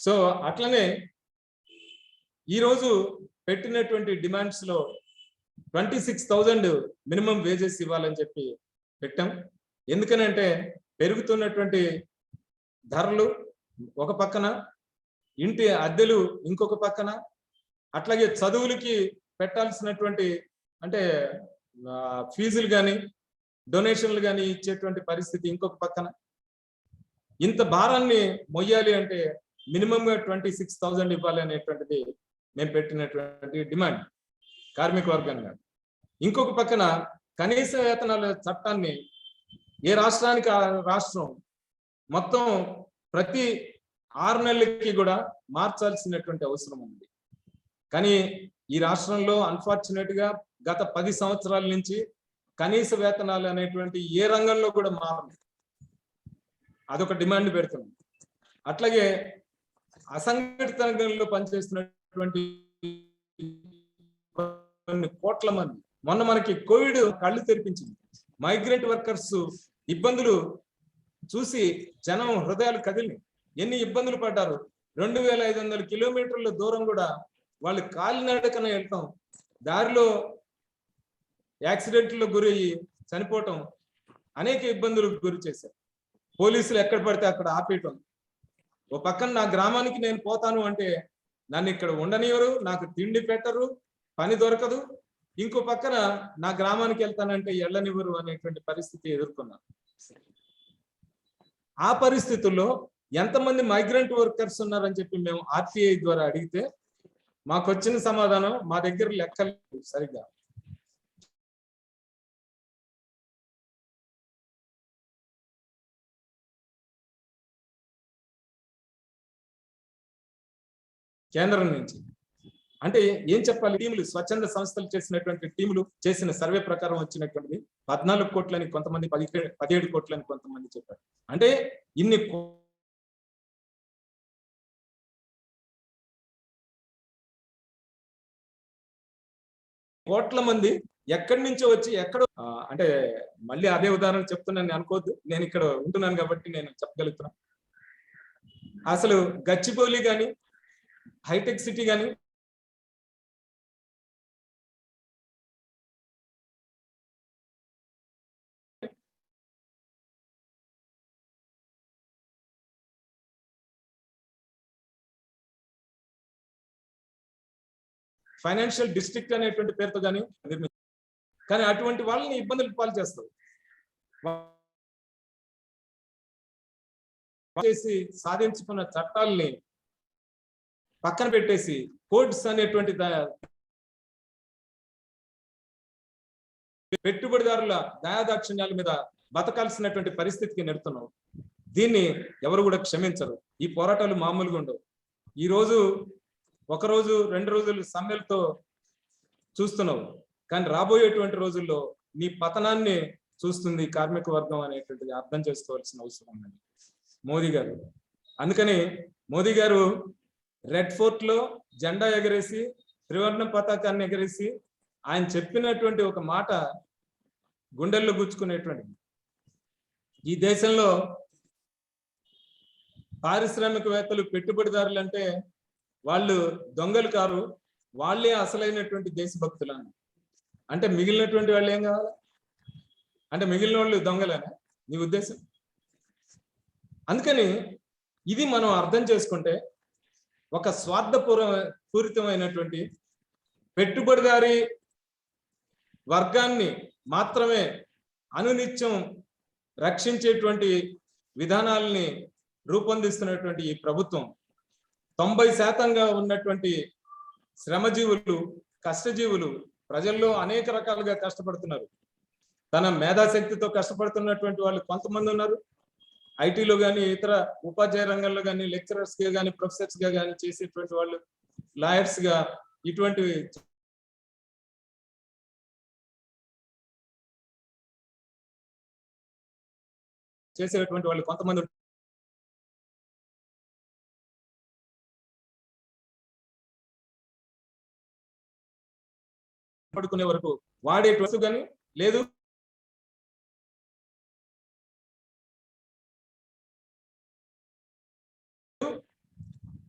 So అట్లనే ఈరోజు పెట్టినటువంటి డిమాండ్స్ లో 26,000 మినిమం వేజెస్ ఇవ్వాలని చెప్పి పెట్టాం. ఎందుకనంటే పెరుగుతున్నటువంటి ధరలు ఒక పక్కన, ఇంటి అద్దెలు ఇంకొక పక్కన, అట్లాగే చదువులకి పెట్టాల్సినటువంటి అంటే ఫీజులు కానీ డొనేషన్లు కానీ ఇచ్చేటువంటి పరిస్థితి ఇంకొక పక్కన. ఇంత భారాన్ని మొయ్యాలి అంటే మినిమంగా 26,000 ఇవ్వాలి అనేటువంటిది మేము పెట్టినటువంటి డిమాండ్ కార్మిక వర్గంగా. ఇంకొక పక్కన కనీస వేతనాల చట్టాన్ని ఏ రాష్ట్రానికి ఆ రాష్ట్రం మొత్తం ప్రతి 6 నెలలకి కూడా మార్చాల్సినటువంటి అవసరం ఉంది. కానీ ఈ రాష్ట్రంలో అన్ఫార్చునేట్ గా గత 10 సంవత్సరాల నుంచి కనీస వేతనాలు అనేటువంటి ఏ రంగంలో కూడా మారదు. అదొక డిమాండ్ పెడుతుంది. అట్లాగే అసంఘటిత రంగంలో పనిచేస్తున్నటువంటి కొన్ని కోట్ల మంది, మొన్న మనకి కోవిడ్ కళ్ళు తెరిపించింది. మైగ్రెంట్ వర్కర్స్ ఇబ్బందులు చూసి జనం హృదయాలు కదిలినాయి. ఎన్ని ఇబ్బందులు పడ్డారు. 2,500 కిలోమీటర్ల దూరం కూడా వాళ్ళు కాలినడకన వెళ్తాం, దారిలో యాక్సిడెంట్లో గురయ్యి చనిపోవటం, అనేక ఇబ్బందులకు గురి చేశారు. పోలీసులు ఎక్కడ పడితే అక్కడ ఆపేయటం. ఓ పక్కన నా గ్రామానికి నేను పోతాను అంటే నన్ను ఇక్కడ ఉండనివ్వరు, నాకు తిండి పెట్టరు, పని దొరకదు. ఇంకో పక్కన నా గ్రామానికి వెళ్తానంటే వెళ్ళనివ్వరు అనేటువంటి పరిస్థితి ఎదుర్కొన్నాను. ఆ పరిస్థితుల్లో ఎంతమంది మైగ్రెంట్ వర్కర్స్ ఉన్నారని చెప్పి మేము ఆర్టీఐ ద్వారా అడిగితే మాకు వచ్చిన సమాధానం, మా దగ్గర లెక్కలు సరిగ్గా. కేంద్రం నుంచి అంటే ఏం చెప్పాలి, టీములు స్వచ్ఛంద సంస్థలు చేసినటువంటి టీములు చేసిన సర్వే ప్రకారం వచ్చినటువంటిది 14 కోట్లని కొంతమంది, 17 కోట్లని కొంతమంది చెప్పారు. అంటే ఇన్ని కోట్ల మంది ఎక్కడి నుంచో వచ్చి ఎక్కడో అంటే మళ్ళీ అదే ఉదాహరణ చెప్తున్నాను అనుకోవద్దు, నేను ఇక్కడ ఉంటున్నాను కాబట్టి నేను చెప్పగలుగుతున్నాను. అసలు గచ్చిబౌలి కానీ హైటెక్ సిటీ కానీ ఫైనాన్షియల్ డిస్ట్రిక్ట్ అనేటువంటి పేరుతో కానీ కానీ అటువంటి వాళ్ళని ఇబ్బందులు పాలు చేస్తారు. చేసి సాధించుకున్న చట్టాలని పక్కన పెట్టేసి కోడ్స్ అనేటువంటి పెట్టుబడిదారుల దయాదాక్షిణ్యాల మీద బతకాల్సినటువంటి పరిస్థితికి నెడుతున్నాం. దీన్ని ఎవరు కూడా క్షమించరు. ఈ పోరాటాలు మామూలుగా ఉండవు. ఈ రోజు ఒకరోజు 2 రోజులు సమ్మెలతో చూస్తున్నావు, కానీ రాబోయేటువంటి రోజుల్లో నీ పతనాన్ని చూస్తుంది కార్మిక వర్గం అనేటువంటిది అర్థం చేసుకోవాల్సిన అవసరం ఉంది మోదీ గారు. అందుకని మోదీ గారు రెడ్ ఫోర్ట్ లో జెండా ఎగరేసి త్రివర్ణ పతాకాన్ని ఎగరేసి ఆయన చెప్పినటువంటి ఒక మాట గుండెల్లో గుచ్చుకునేటువంటిది. ఈ దేశంలో పారిశ్రామికవేత్తలు, పెట్టుబడిదారులు అంటే వాళ్ళు దొంగలు కారు, వాళ్ళే అసలైనటువంటి దేశభక్తులు అని. అంటే మిగిలినటువంటి వాళ్ళు ఏం కావాలి అంటే మిగిలిన వాళ్ళు దొంగలేనా నీ ఉద్దేశం? అందుకని ఇది మనం అర్థం చేసుకుంటే ఒక స్వార్థపూరితమైనటువంటి పెట్టుబడిదారి వర్గాన్ని మాత్రమే అనునిత్యం రక్షించేటువంటి విధానాలని రూపొందిస్తున్నటువంటి ఈ ప్రభుత్వం 90% ఉన్నటువంటి శ్రమజీవులు, కష్టజీవులు, ప్రజల్లో అనేక రకాలుగా కష్టపడుతున్నారు. తన మేధాశక్తితో కష్టపడుతున్నటువంటి వాళ్ళు కొంతమంది ఉన్నారు. ఐటీలో కానీ ఇతర ఉపాధ్యాయ రంగంలో కానీ లెక్చరర్స్ గా కానీ ప్రొఫెసర్స్ గా కానీ చేసేటువంటి వాళ్ళు, లాయర్స్ గా ఇటువంటివి చేసేటువంటి వాళ్ళు కొంతమంది పడుకునే వరకు వాడే డ్రెస్ కానీ లేదు,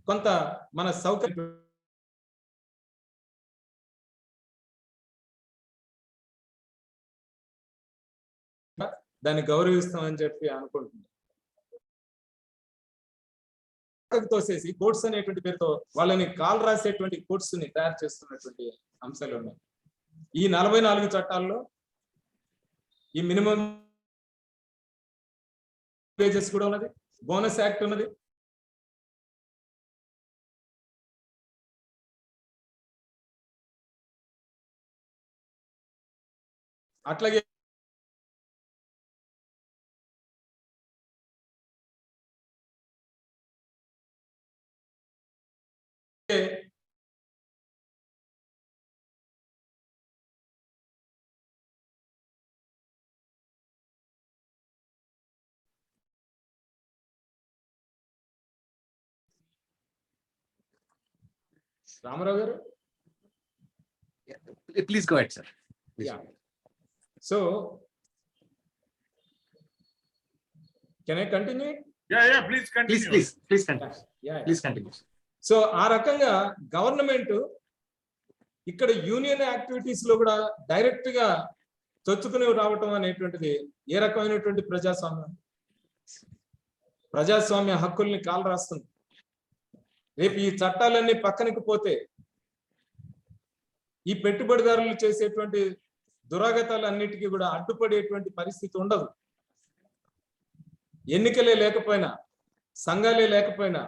కొంత మన సౌకర్యం దాన్ని గౌరవిస్తామని చెప్పి అనుకుంటున్నాం. తోసేసి కోర్ట్స్ అనేటువంటి పేరుతో వాళ్ళని కాల్ రాసేటువంటి కోర్ట్స్ ని తయారు చేస్తున్నటువంటి అంశాలు ఉన్నాయి. ఈ 44 చట్టాల్లో ఈ మినిమం వేజెస్ కూడా ఉన్నది, బోనస్ యాక్ట్ ఉన్నది, అట్లాగే రామారావు గారు, please go ahead sir. So can I continue? Please continue. So ఆ రకంగా గవర్నమెంట్ ఇక్కడ యూనియన్ యాక్టివిటీస్ లో కూడా డైరెక్ట్ గా చొచ్చుకుని రావటం అనేటువంటిది ఏ రకమైనటువంటి ప్రజాస్వామ్య హక్కుల్ని కాలు రాస్తుంది. రేపు ఈ చట్టాలన్నీ పక్కనకి పోతే ఈ పెట్టుబడిదారులు చేసేటువంటి దురాగతాలన్నిటికీ కూడా అడ్డుపడేటువంటి పరిస్థితి ఉండదు. ఎన్నికలే లేకపోయినా, సంఘాలే లేకపోయినా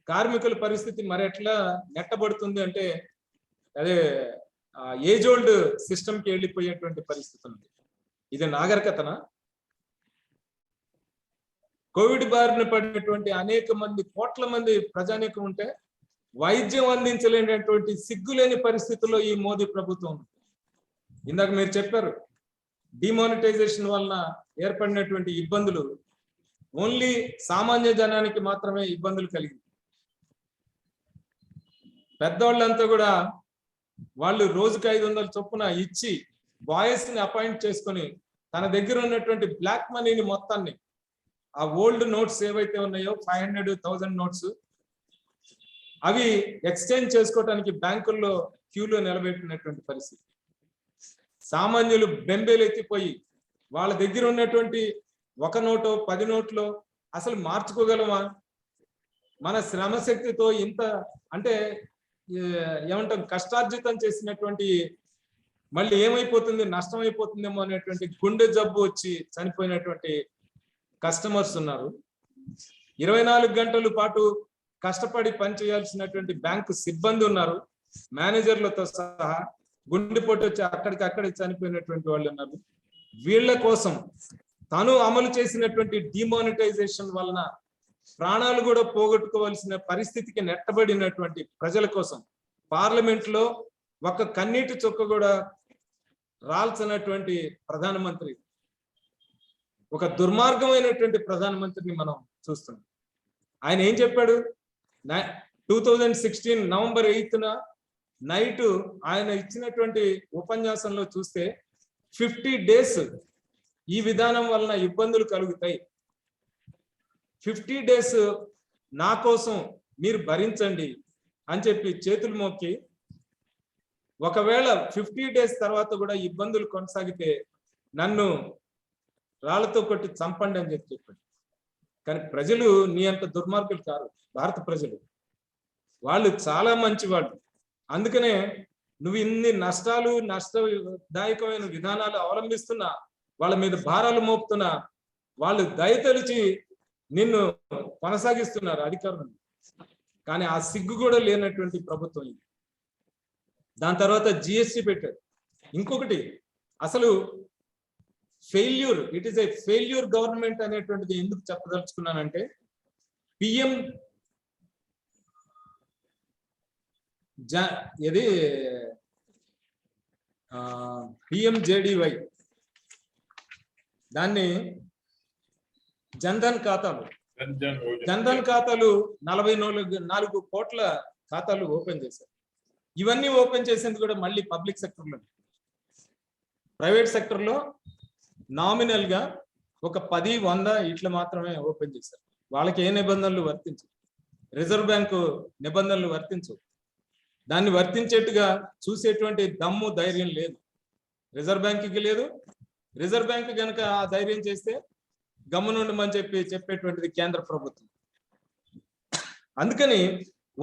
కార్మికుల పరిస్థితి మరి ఎట్లా నెట్టబడుతుంది అంటే అదే ఏజ్ ఓల్డ్ సిస్టమ్కి వెళ్ళిపోయేటువంటి పరిస్థితి ఉంది. ఇది నాగరికతనా? కోవిడ్ బారిన పడినటువంటి అనేక మంది, కోట్ల మంది ప్రజానీకం ఉంటే వైద్యం అందించలేనటువంటి సిగ్గులేని పరిస్థితుల్లో ఈ మోదీ ప్రభుత్వం. ఇందాక మీరు చెప్పారు, డిమానిటైజేషన్ వలన ఏర్పడినటువంటి ఇబ్బందులు ఓన్లీ సామాన్య జనానికి మాత్రమే ఇబ్బందులు కలిగింది. పెద్దవాళ్ళంతా కూడా వాళ్ళు రోజుకి 500 చొప్పున ఇచ్చి బాయ్స్ ని అపాయింట్ చేసుకొని తన దగ్గర ఉన్నటువంటి బ్లాక్ మనీని మొత్తాన్ని, ఆ ఓల్డ్ నోట్స్ ఏవైతే ఉన్నాయో 500, 1000 నోట్స్, అవి ఎక్స్చేంజ్ చేసుకోవడానికి బ్యాంకుల్లో క్యూలో నిలబెట్టినటువంటి పరిస్థితి. సామాన్యులు బెంబేలు ఎత్తిపోయి వాళ్ళ దగ్గర ఉన్నటువంటి 1 నోటో 10 నోట్లో అసలు మార్చుకోగలమా? మన శ్రమశక్తితో ఇంత అంటే ఏమంటాం, కష్టార్జితం చేసినటువంటి మళ్ళీ ఏమైపోతుంది, నష్టం అయిపోతుందేమో అనేటువంటి గుండె జబ్బు వచ్చి చనిపోయినటువంటి కస్టమర్స్ ఉన్నారు. 24 గంటల పాటు కష్టపడి పనిచేయాల్సినటువంటి బ్యాంకు సిబ్బంది ఉన్నారు, మేనేజర్లతో సహా. గుండెపోటు వచ్చి అక్కడికి చనిపోయినటువంటి వాళ్ళు ఉన్నారు. వీళ్ళ కోసం తను అమలు చేసినటువంటి డిమానిటైజేషన్ వలన ప్రాణాలు కూడా పోగొట్టుకోవాల్సిన పరిస్థితికి నెట్టబడినటువంటి ప్రజల కోసం పార్లమెంట్ లో ఒక కన్నీటి చుక్క కూడా రాల్సినటువంటి ప్రధానమంత్రి, ఒక దుర్మార్గమైనటువంటి ప్రధానమంత్రిని మనం చూస్తున్నాం. ఆయన ఏం చెప్పాడు? 2016 నవంబర్ 8న నైట్ ఆయన ఇచ్చినటువంటి ఉపన్యాసంలో చూస్తే 50 days ఈ విధానం వలన ఇబ్బందులు కలుగుతాయి, 50 days నా కోసం మీరు భరించండి అని చెప్పి చేతులు మోక్కి, ఒకవేళ 50 days తర్వాత కూడా ఇబ్బందులు కొనసాగితే నన్ను రాళ్లతో కొట్టి చంపండి అని చెప్పాడు. కానీ ప్రజలు నీ అంత దుర్మార్గులు కారు. భారత ప్రజలు వాళ్ళు చాలా మంచి వాళ్ళు. అందుకనే నువ్వు ఇన్ని నష్టదాయకమైన విధానాలు అవలంబిస్తున్నా, వాళ్ళ మీద భారాలు మోపుతున్నా, వాళ్ళు దయతలిచి నిన్ను కొనసాగిస్తున్నారు అధికారులు. కానీ ఆ సిగ్గు కూడా లేనటువంటి ప్రభుత్వం ఇది. దాని తర్వాత జిఎస్టీ పెట్టారు. ఇంకొకటి, అసలు failure, it is a failure government అనేటువంటిది ఎందుకు చెప్పదలుచుకున్నానంటే, పిఎం ఇది పిఎంజేడివై, దాన్ని జన్ధన్ ఖాతాలు 44 కోట్ల ఖాతాలు ఓపెన్ చేశారు. ఇవన్నీ ఓపెన్ చేసేందుకు కూడా మళ్ళీ పబ్లిక్ సెక్టర్లో, ప్రైవేట్ సెక్టర్లో నామినల్ గా ఒక 10, 100 ఇట్లా మాత్రమే ఓపెన్ చేశారు. వాళ్ళకి ఏ నిబంధనలు వర్తించవు. రిజర్వ్ బ్యాంకు నిబంధనలు వర్తించవు. దాన్ని వర్తించేట్టుగా చూసేటువంటి దమ్ము ధైర్యం లేదు, రిజర్వ్ బ్యాంకుకి లేదు. రిజర్వ్ బ్యాంక్ కనుక ఆ ధైర్యం చేస్తే గమ్మునుండమని చెప్పేటువంటిది కేంద్ర ప్రభుత్వం. అందుకని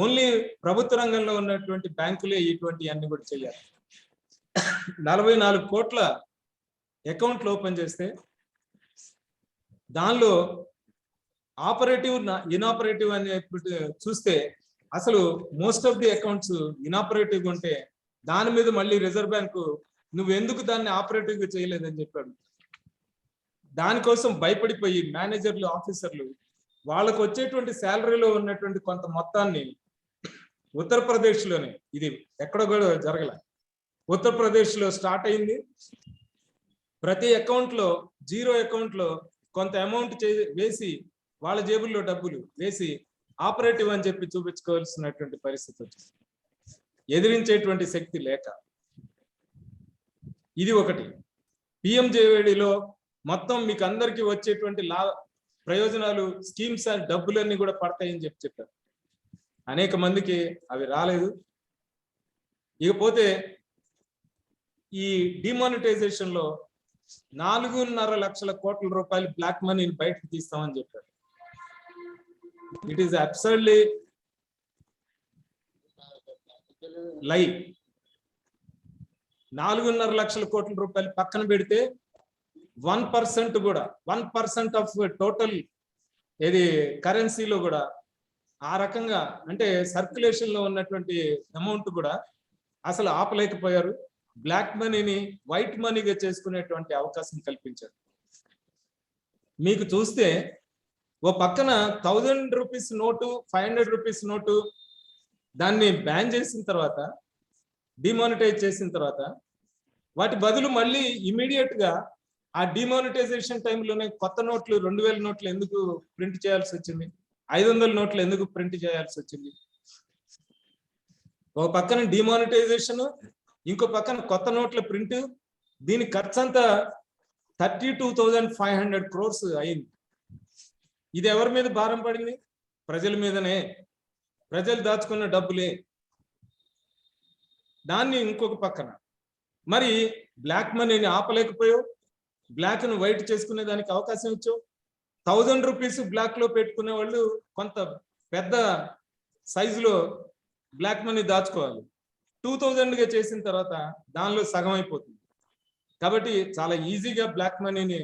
ఓన్లీ ప్రభుత్వ రంగంలో ఉన్నటువంటి బ్యాంకులే ఇటువంటి అన్ని కూడా చేయాలి. 44 కోట్ల అకౌంట్లు ఓపెన్ చేస్తే దానిలో ఆపరేటివ్ ఇనాపరేటివ్ అని చూస్తే అసలు most of the accounts inoperative ఉంటే దాని మీద మళ్ళీ రిజర్వ్ బ్యాంకు నువ్వు ఎందుకు దాన్ని ఆపరేటివ్ గా చేయలేదని చెప్పాడు. దానికోసం భయపడిపోయి మేనేజర్లు, ఆఫీసర్లు వాళ్ళకు వచ్చేటువంటి శాలరీలో ఉన్నటువంటి కొంత మొత్తాన్ని ఉత్తరప్రదేశ్ లోనే, ఇది ఎక్కడ కూడా జరగల, ఉత్తరప్రదేశ్ లో స్టార్ట్ అయింది. ప్రతి అకౌంట్ లో, జీరో అకౌంట్ లో కొంత అమౌంట్ వేసి వాళ్ళ జేబుల్లో డబ్బులు వేసి ఆపరేటివ్ అని చెప్పి చూపించుకోవాల్సినటువంటి పరిస్థితి వచ్చింది, ఎదిరించేటువంటి శక్తి లేక. ఇది ఒకటి. పిఎంజేవేడిలో మొత్తం మీకు అందరికీ వచ్చేటువంటి ప్రయోజనాలు, స్కీమ్స్ అండ్ డబ్బులన్నీ కూడా పడతాయని చెప్పారు. అనేక మందికి అవి రాలేదు. ఇకపోతే ఈ డిమానిటైజేషన్ లో 4.5 లక్షల కోట్ల రూపాయలు బ్లాక్ మనీని బయటకు తీస్తామని చెప్పారు. ఇట్ ఈస్ అబ్సర్డ్లీ లై. 4.5 లక్షల కోట్ల రూపాయలు పక్కన పెడితే 1% కూడా, 1% ఆఫ్ టోటల్ ఇది కరెన్సీలో కూడా ఆ రకంగా, అంటే సర్క్యులేషన్ లో ఉన్నటువంటి అమౌంట్ కూడా అసలు ఆపలేకపోయారు. బ్లాక్ మనీని వైట్ మనీగా చేసుకునేటువంటి అవకాశం కల్పించారు. మీకు చూస్తే ఓ పక్కన 1000 రూపీస్ నోటు, 500 రూపీస్ నోటు దాన్ని బ్యాన్ చేసిన తర్వాత, డిమానిటైజ్ చేసిన తర్వాత, వాటి బదులు మళ్ళీ ఇమీడియట్ గా ఆ డిమానిటైజేషన్ టైంలోనే కొత్త నోట్లు, 2000 నోట్లు ఎందుకు ప్రింట్ చేయాల్సి వచ్చింది, 500 నోట్లు ఎందుకు ప్రింట్ చేయాల్సి వచ్చింది? ఒక పక్కన డిమానిటైజేషన్, ఇంకో పక్కన కొత్త నోట్ల ప్రింట్. దీని ఖర్చు అంతా 32,500 crores అయింది. ఇది ఎవరి మీద భారం పడింది? ప్రజల మీదనే. ప్రజలు దాచుకున్న డబ్బులే. దాన్ని ఇంకొక పక్కన మరి బ్లాక్ మనీని ఆపలేకపోయావు, బ్లాక్ ను వైట్ చేసుకునే దానికి అవకాశం ఇచ్చావు. 1000 రూపీస్ బ్లాక్ లో పెట్టుకునే వాళ్ళు కొంత పెద్ద సైజులో బ్లాక్ మనీ దాచుకోవాలి. 2000 గా చేసిన తర్వాత దానిలో సగం అయిపోతుంది. కాబట్టి చాలా ఈజీగా బ్లాక్ మనీని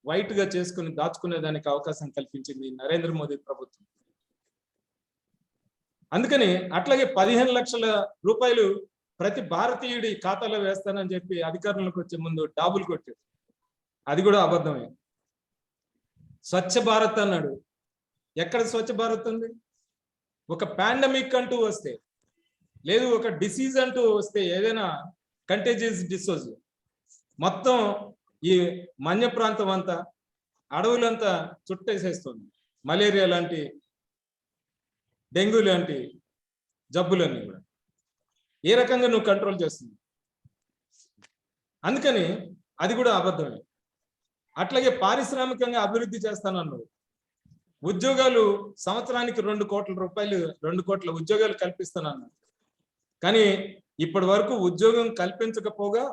వైట్ గా చేసుకుని దాచుకునే దానికి అవకాశం కల్పించింది నరేంద్ర మోదీ ప్రభుత్వం. అందుకని అట్లాగే 15 లక్షల రూపాయలు ప్రతి భారతీయుడి ఖాతాలో వేస్తానని చెప్పి అధికారంలోకి వచ్చే ముందు డాబులు కొట్టాడు. అది కూడా అబద్ధమే. స్వచ్ఛ భారత్ అన్నాడు. ఎక్కడ స్వచ్ఛ భారత్ ఉంది? ఒక పాండమిక్ అంటూ వస్తే, లేదు ఒక డిసీజ్ అంటూ వస్తే, ఏదైనా కంటేజియస్ డిసీజ్ మొత్తం ఈ మన్య ప్రాంతం అంతా, అడవులంతా చుట్టేసేస్తుంది. మలేరియా లాంటి, డెంగ్యూ లాంటి జబ్బులన్నీ కూడా ఏ రకంగా నువ్వు కంట్రోల్ చేస్తుంది? అందుకని అది కూడా అబద్ధమే. అట్లాగే పారిశ్రామికంగా అభివృద్ధి చేస్తానన్నాడు. ఉద్యోగాలు సంవత్సరానికి 2 కోట్ల రూపాయలు, 2 కోట్ల ఉద్యోగాలు కల్పిస్తానన్నాడు. కానీ ఇప్పటి వరకు ఉద్యోగం కల్పించకపోగా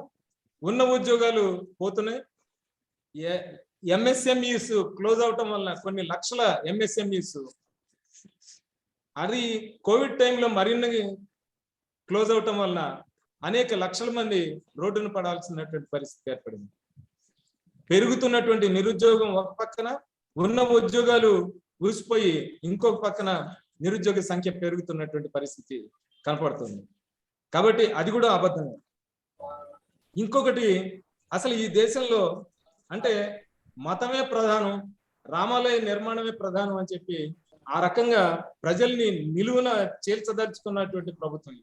ఉన్న ఉద్యోగాలు పోతున్నాయి. ఎంఎస్ఎంఈస్ క్లోజ్ అవటం వల్ల కొన్ని లక్షల ఎంఎస్ఎంఈస్, అది కోవిడ్ టైంలో మరిన్ని క్లోజ్ అవటం వల్ల అనేక లక్షల మంది రోడ్డును పడాల్సినటువంటి పరిస్థితి ఏర్పడింది. పెరుగుతున్నటువంటి నిరుద్యోగం ఒక పక్కన, ఉన్న ఉద్యోగాలు ఊసిపోయి ఇంకొక పక్కన నిరుద్యోగ సంఖ్య పెరుగుతున్నటువంటి పరిస్థితి కనపడుతుంది. కాబట్టి అది కూడా అబద్ధమే. ఇంకొకటి, అసలు ఈ దేశంలో అంటే మతమే ప్రధానం, రామాలయ నిర్మాణమే ప్రధానం అని చెప్పి ఆ రకంగా ప్రజల్ని నిలువున చీల్చదలుచుకున్నటువంటి ప్రభుత్వం.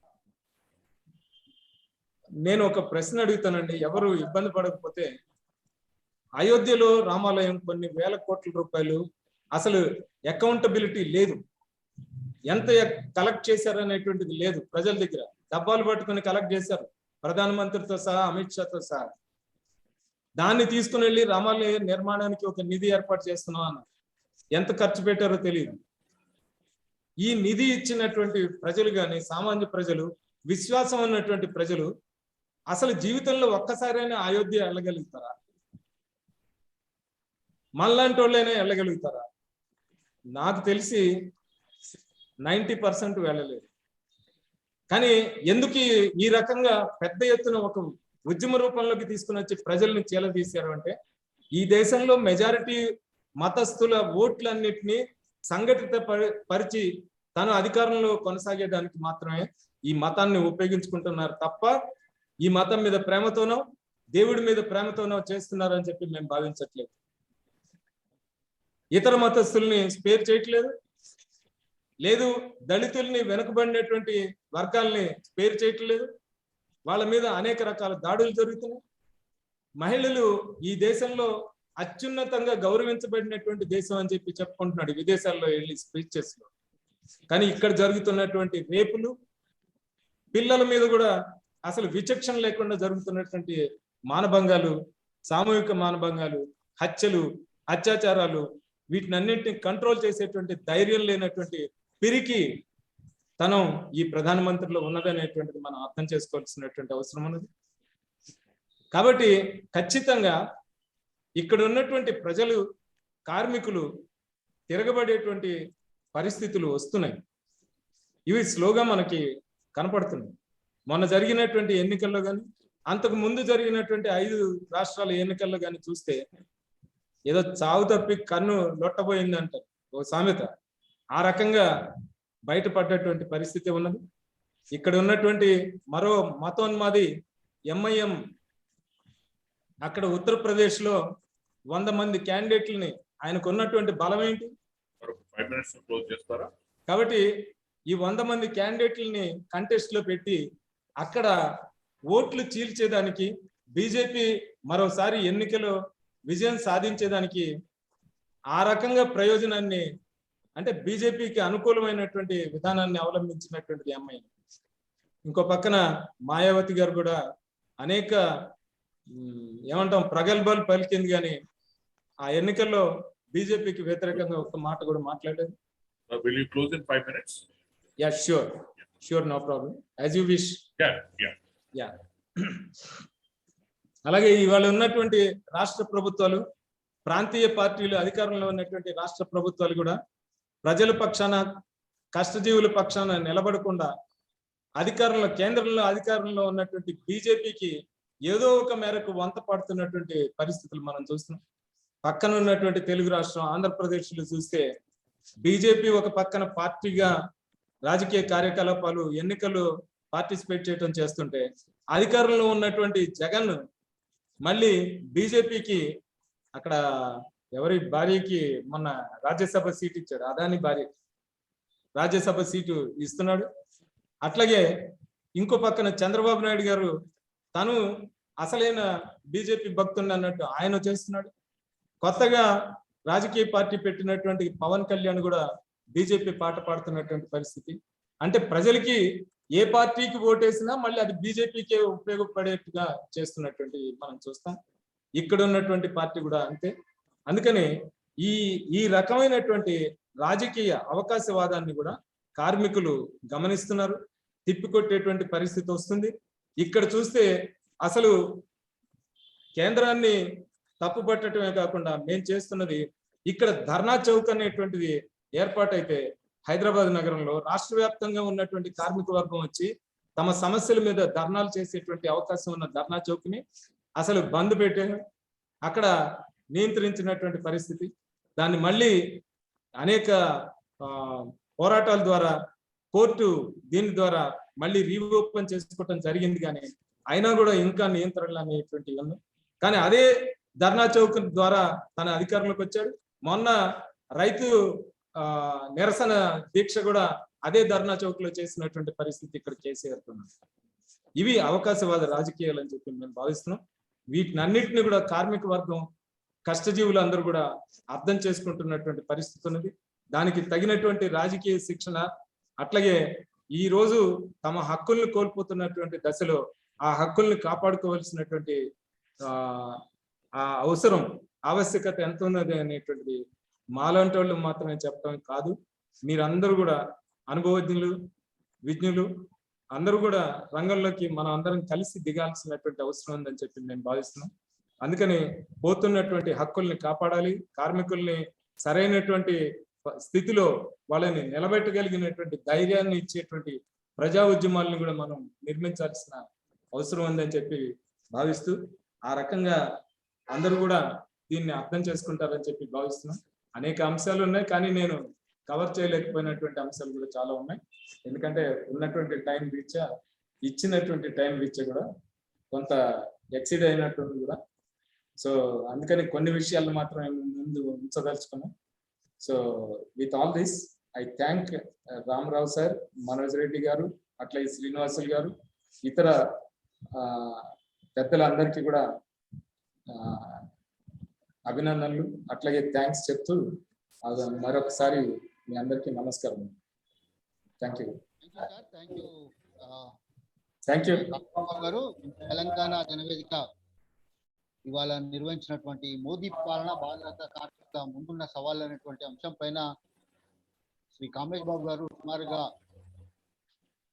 నేను ఒక ప్రశ్న అడుగుతానండి, ఎవరు ఇబ్బంది పడకపోతే. అయోధ్యలో రామాలయం కొన్ని వేల కోట్ల రూపాయలు, అసలు అకౌంటబిలిటీ లేదు. ఎంత కలెక్ట్ చేశారనేటువంటిది లేదు. ప్రజల దగ్గర డబ్బాలు పట్టుకుని కలెక్ట్ చేశారు, ప్రధానమంత్రితో సహా, అమిత్ షాతో సహా. దాన్ని తీసుకుని వెళ్ళి రామాలయ నిర్మాణానికి ఒక నిధి ఏర్పాటు చేస్తున్నాం అన్న. ఎంత ఖర్చు పెట్టారో తెలియదు. ఈ నిధి ఇచ్చినటువంటి ప్రజలు కానీ, సామాన్య ప్రజలు, విశ్వాసం ఉన్నటువంటి ప్రజలు అసలు జీవితంలో ఒక్కసారైనా అయోధ్య వెళ్ళగలుగుతారా? మనలాంటి వాళ్ళైనా వెళ్ళగలుగుతారా? నాకు తెలిసి 90% వెళ్ళలేదు. కానీ ఎందుకు ఈ రకంగా పెద్ద ఎత్తున ఒక ఉద్యమ రూపంలోకి తీసుకుని వచ్చి ప్రజల్ని చీలదీశారు అంటే, ఈ దేశంలో మెజారిటీ మతస్థుల ఓట్లన్నిటినీ సంఘటిత పరిచి తను అధికారంలో కొనసాగేదానికి మాత్రమే ఈ మతాన్ని ఉపయోగించుకుంటున్నారు తప్ప ఈ మతం మీద ప్రేమతోనో దేవుడి మీద ప్రేమతోనో చేస్తున్నారని చెప్పి మేము భావించట్లేదు. ఇతర మతస్థుల్ని స్పేర్ చేయట్లేదు, లేదు దళితుల్ని, వెనుకబడినటువంటి వర్గాల్ని స్పేర్ చేయట్లేదు. వాళ్ళ మీద అనేక రకాల దాడులు జరుగుతున్నాయి. మహిళలు ఈ దేశంలో అత్యున్నతంగా గౌరవించబడినటువంటి దేశం అని చెప్పి చెప్పుకుంటున్నాడు విదేశాల్లో వెళ్ళి స్పీచెస్ లో. కానీ ఇక్కడ జరుగుతున్నటువంటి రేపులు, పిల్లల మీద కూడా అసలు విచక్షణ లేకుండా జరుగుతున్నటువంటి మానభంగాలు, సామూహిక మానభంగాలు, హత్యలు, అత్యాచారాలు, వీటినన్నింటినీ కంట్రోల్ చేసేటువంటి ధైర్యం లేనటువంటి పిరికి తనం ఈ ప్రధానమంత్రిలో ఉన్నదనేటువంటిది మనం అర్థం చేసుకోవాల్సినటువంటి అవసరం ఉన్నది. కాబట్టి ఖచ్చితంగా ఇక్కడ ఉన్నటువంటి ప్రజలు, కార్మికులు తిరగబడేటువంటి పరిస్థితులు వస్తున్నాయి. ఇవి స్లోగా మనకి కనపడుతున్నాయి. మొన్న జరిగినటువంటి ఎన్నికల్లో కానీ, అంతకు ముందు జరిగినటువంటి 5 రాష్ట్రాల ఎన్నికల్లో కానీ చూస్తే ఏదో చావు తప్పి కన్ను లొట్టబోయింది అంటారు ఓ సామెత. ఆ రకంగా బయటపడ్డటువంటి పరిస్థితి ఉన్నది. ఇక్కడ ఉన్నటువంటి మరో మతోన్మాది ఎంఐఎం అక్కడ ఉత్తరప్రదేశ్ లో 100 మంది క్యాండిడేట్లని, ఆయనకు ఉన్నటువంటి బలం ఏంటి? కాబట్టి ఈ 100 మంది క్యాండిడేట్లని కంటెస్ట్ లో పెట్టి అక్కడ ఓట్లు చీల్చేదానికి, బీజేపీ మరోసారి ఎన్నికలో విజయం సాధించేదానికి ఆ రకంగా ప్రయోజనాన్ని, అంటే బీజేపీకి అనుకూలమైనటువంటి విధానాన్ని అవలంబించినటువంటి అమ్మాయి. ఇంకో పక్కన మాయావతి గారు కూడా అనేక ఏమంటాం ప్రగల్భాలు పలికింది, కానీ ఆ ఎన్నికల్లో బీజేపీకి వ్యతిరేకంగా ఒక్క మాట కూడా మాట్లాడలేదు. Will you close in 5 minutes? Yeah, sure, no problem. As you wish. Yeah. అలాగే ఇవాళ ఉన్నటువంటి రాష్ట్ర ప్రభుత్వాలు, ప్రాంతీయ పార్టీలు, అధికారంలో ఉన్నటువంటి రాష్ట్ర ప్రభుత్వాలు కూడా ప్రజల పక్షాన, కష్టజీవుల పక్షాన నిలబడకుండా కేంద్రంలో అధికారంలో ఉన్నటువంటి బీజేపీకి ఏదో ఒక మేరకు వంత పడుతున్నటువంటి పరిస్థితులు మనం చూస్తున్నాం. పక్కన ఉన్నటువంటి తెలుగు రాష్ట్రం ఆంధ్రప్రదేశ్లో చూస్తే బీజేపీ ఒక పక్కన పార్టీగా రాజకీయ కార్యకలాపాలు, ఎన్నికలు పార్టిసిపేట్ చేయడం చేస్తుంటే, అధికారంలో ఉన్నటువంటి జగన్ మళ్ళీ బీజేపీకి అక్కడ ఎవరి భార్యకి మొన్న రాజ్యసభ సీట్ ఇచ్చాడు, అదాని భార్య రాజ్యసభ సీటు ఇస్తున్నాడు. అట్లాగే ఇంకో పక్కన చంద్రబాబు నాయుడు గారు తను అసలైన బీజేపీ భక్తుని అన్నట్టు ఆయన చేస్తున్నాడు. కొత్తగా రాజకీయ పార్టీ పెట్టినటువంటి పవన్ కళ్యాణ్ కూడా బీజేపీ పాట పాడుతున్నటువంటి పరిస్థితి. అంటే ప్రజలకి ఏ పార్టీకి ఓటేసినా మళ్ళీ అది బీజేపీకే ఉపయోగపడేట్టుగా చేస్తున్నటువంటి మనం చూస్తాం. ఇక్కడ ఉన్నటువంటి పార్టీ కూడా అంతే. అందుకని ఈ రకమైనటువంటి రాజకీయ అవకాశవాదాన్ని కూడా కార్మికులు గమనిస్తున్నారు, తిప్పికొట్టేటువంటి పరిస్థితి వస్తుంది. ఇక్కడ చూస్తే అసలు కేంద్రాన్ని తప్పుపట్టడమే కాకుండా మేము చేస్తున్నది ఇక్కడ ధర్నా చౌక్ అనేటువంటిది ఏర్పాటైతే హైదరాబాద్ నగరంలో రాష్ట్ర వ్యాప్తంగా ఉన్నటువంటి కార్మిక వర్గం వచ్చి తమ సమస్యల మీద ధర్నాలు చేసేటువంటి అవకాశం ఉన్న ధర్నా చౌక్ ని అసలు బంద్ పెట్టారు, అక్కడ నియంత్రించినటువంటి పరిస్థితి. దాన్ని మళ్ళీ అనేక పోరాటాల ద్వారా కోర్టు దీని ద్వారా మళ్ళీ రీఓపెన్ చేసుకోవటం జరిగింది, కానీ అయినా కూడా ఇంకా నియంత్రణలు అనేటువంటివి ఉన్నాయి. కానీ అదే ధర్నా చౌక్ ద్వారా తన అధికారంలోకి వచ్చాడు. మొన్న రైతు నిరసన దీక్ష కూడా అదే ధర్నా చౌక్ లో చేసినటువంటి పరిస్థితి ఇక్కడ కేసీఆర్ ఉన్నారు. ఇవి అవకాశవాద రాజకీయాలు అని చెప్పి మేము భావిస్తున్నాం. వీటినన్నిటిని కూడా కార్మిక వర్గం, కష్టజీవులు అందరూ కూడా అర్థం చేసుకుంటున్నటువంటి పరిస్థితి ఉన్నది. దానికి తగినటువంటి రాజకీయ శిక్షణ, అట్లాగే ఈ రోజు తమ హక్కుల్ని కోల్పోతున్నటువంటి దశలో ఆ హక్కుల్ని కాపాడుకోవాల్సినటువంటి ఆ అవసరం, ఆవశ్యకత ఎంత ఉన్నది అనేటువంటిది మాలాంటి వాళ్ళు మాత్రమే చెప్పడం కాదు, మీరందరూ కూడా అనుభవజ్ఞులు, విజ్ఞులు అందరూ కూడా రంగంలోకి మనం అందరం కలిసి దిగాల్సినటువంటి అవసరం ఉందని చెప్పి నేను భావిస్తున్నాను. అందుకని పోతున్నటువంటి హక్కుల్ని కాపాడాలి, కార్మికుల్ని సరైనటువంటి స్థితిలో వాళ్ళని నిలబెట్టగలిగినటువంటి ధైర్యాన్ని ఇచ్చేటువంటి ప్రజా ఉద్యమాలను కూడా మనం నిర్మించాల్సిన అవసరం ఉందని చెప్పి భావిస్తూ, ఆ రకంగా అందరూ కూడా దీన్ని అర్థం చేసుకుంటారని చెప్పి భావిస్తున్నాం. అనేక అంశాలు ఉన్నాయి, కానీ నేను కవర్ చేయలేకపోయినటువంటి అంశాలు కూడా చాలా ఉన్నాయి. ఎందుకంటే ఉన్నటువంటి టైం రీత్యా, ఇచ్చినటువంటి టైం రీత్యా కూడా కొంత ఎక్సీడ్ అయినటువంటి కూడా. సో అందుకని కొన్ని విషయాలు మాత్రం ముందు ఉంచదలుచుకున్నాం. So with all this I thank Ramarao sir, Manoj Reddy గారు, అట్లాగే శ్రీనివాసులు గారు, ఇతర పెద్దలందరికీ కూడా అభినందనలు, అట్లాగే థ్యాంక్స్ చెప్తూ మరొకసారి మీ అందరికీ నమస్కారం. Thank you. థ్యాంక్ యూ గారు. తెలంగాణ జనవేదిక ఇవాళ నిర్వహించినటువంటి మోదీ పాలన భారత కార్మిక ముందున్న సవాళ్ళు అనేటువంటి అంశం పైన శ్రీ కామేష్ బాబు గారు సుమారుగా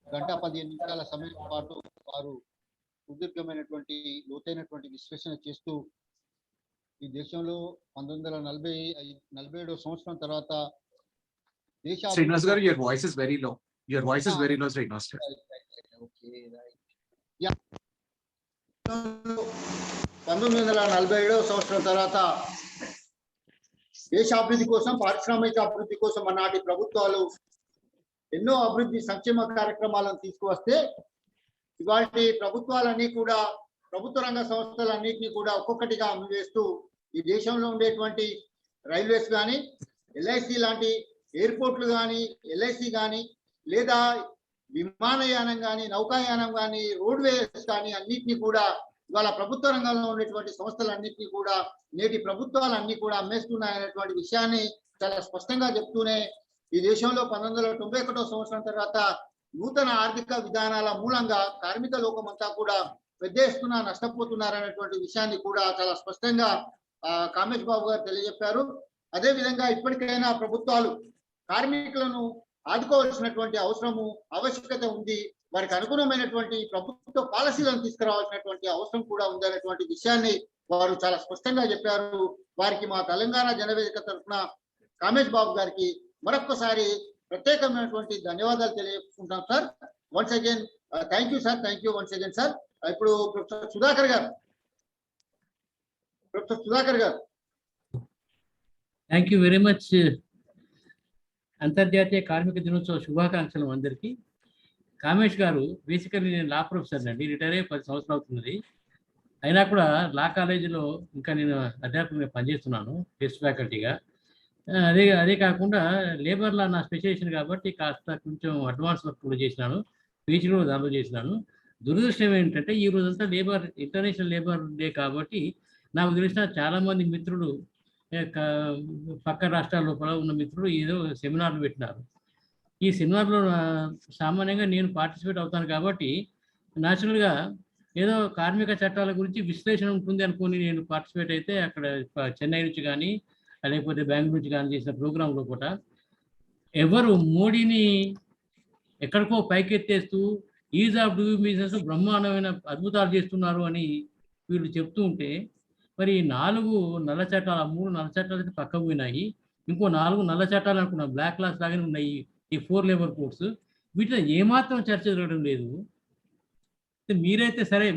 1:15 సమయం పాటు వారు సుదీర్ఘమైనటువంటి లోతైనటువంటి విశ్లేషణ చేస్తూ ఈ దేశంలో 1947వ సంవత్సరం తర్వాత Srinivas garu, your voice is very low. Your voice is very low, Srinivas. Okay, right. Yeah. 1947వ సంవత్సరం తర్వాత దేశ అభివృద్ధి కోసం, పారిశ్రామిక అభివృద్ధి కోసం ఆనాటి ప్రభుత్వాలు ఎన్నో అభివృద్ధి సంక్షేమ కార్యక్రమాలను తీసుకువస్తే ఇవాటి ప్రభుత్వాలన్నీ కూడా, ప్రభుత్వ రంగ సంస్థలన్నింటినీ కూడా ఒక్కొక్కటిగా అమలు చేస్తూ ఈ దేశంలో ఉండేటువంటి రైల్వేస్ కానీ, ఎల్ఐసి లాంటి ఎయిర్పోర్ట్లు కానీ, ఎల్ఐసి కానీ, లేదా విమానయానం కానీ, నౌకాయానం కానీ, రోడ్వేస్ కానీ అన్నింటినీ కూడా ఇవాళ ప్రభుత్వ రంగంలో ఉన్నటువంటి సంస్థలన్నింటినీ కూడా నేటి ప్రభుత్వాలన్నీ కూడా అమ్మేస్తున్నాయనేటువంటి విషయాన్ని చాలా స్పష్టంగా చెప్తూనే ఈ దేశంలో 1991వ సంవత్సరం తర్వాత నూతన ఆర్థిక విధానాల మూలంగా కార్మిక లోకమంతా కూడా పెద్ద ఎత్తున నష్టపోతున్నారనేటువంటి విషయాన్ని కూడా చాలా స్పష్టంగా కామేష్ బాబు గారు తెలియజెప్పారు. అదే విధంగా ఇప్పటికైనా ప్రభుత్వాలు కార్మికులను ఆదుకోవాల్సినటువంటి అవసరము, ఆవశ్యకత ఉంది. వారికి అనుగుణమైనటువంటి ప్రభుత్వ పాలసీలను తీసుకురావాల్సినటువంటి అవసరం కూడా ఉంది అనేటువంటి విషయాన్ని వారు చాలా స్పష్టంగా చెప్పారు. వారికి మా తెలంగాణ జనవేదిక తరఫున కామేష్ బాబు గారికి మరొక్కసారి ప్రత్యేకమైనటువంటి ధన్యవాదాలు తెలియజేసుకుంటాం sir. Once again thank you sir. Thank you once again sir. ఇప్పుడు ప్రొఫెసర్ సుధాకర్ గారు. Thank you very much. అంతర్జాతీయ కార్మిక దినోత్సవ శుభాకాంక్షలు అందరికీ. కామేష్ గారు బేసికల్లీ నేను లా ప్రొఫెసర్ అండి, రిటైర్ అయ్యి 10 సంవత్సరాలు అవుతున్నది. అయినా కూడా లా కాలేజీలో ఇంకా నేను అధ్యాపకుడిగా పనిచేస్తున్నాను, గెస్ట్ ఫ్యాకల్టీగా. అదే కాకుండా లేబర్ లా నా స్పెషలైజేషన్ కాబట్టి కాస్త కొంచెం అడ్వాన్స్ వర్క్ కూడా చేసినాను, పీహెచ్డీ కూడా దానిలో చేసినాను. దురదృష్టం ఏంటంటే ఈ రోజంతా ఇంటర్నేషనల్ లేబర్ డే కాబట్టి నాకు తెలిసిన చాలామంది మిత్రులు, పక్క రాష్ట్రాల లోపల ఉన్న మిత్రులు ఏదో సెమినార్లు పెట్టినారు. ఈ సెమినార్లో సామాన్యంగా నేను పార్టిసిపేట్ అవుతాను కాబట్టి న్యాచురల్గా ఏదో కార్మిక చట్టాల గురించి విశ్లేషణ ఉంటుంది అనుకుని నేను పార్టిసిపేట్ అయితే అక్కడ చెన్నై నుంచి కానీ లేకపోతే బెంగళూరు నుంచి కానీ చేసిన ప్రోగ్రాంలో కూడా ఎవరు మోడీని ఎక్కడికో పైకెత్తేస్తూ ఈజ్ ఆఫ్ డూయింగ్ బిజినెస్ బ్రహ్మాండమైన అద్భుతాలు చేస్తున్నారు అని వీళ్ళు చెప్తూ ఉంటే, మరి 4 నల్ల చట్టాలు, 3 నల్ల చట్టాలు అయితే పక్క పోయినాయి, ఇంకో 4 నల్ల చట్టాలు అనుకున్నాం, బ్లాక్ క్లాస్ లాగానే ఉన్నాయి ఈ 4 లేబర్ కోడ్స్. వీటిలో ఏమాత్రం చర్చ జరగడం లేదు. మీరైతే సరే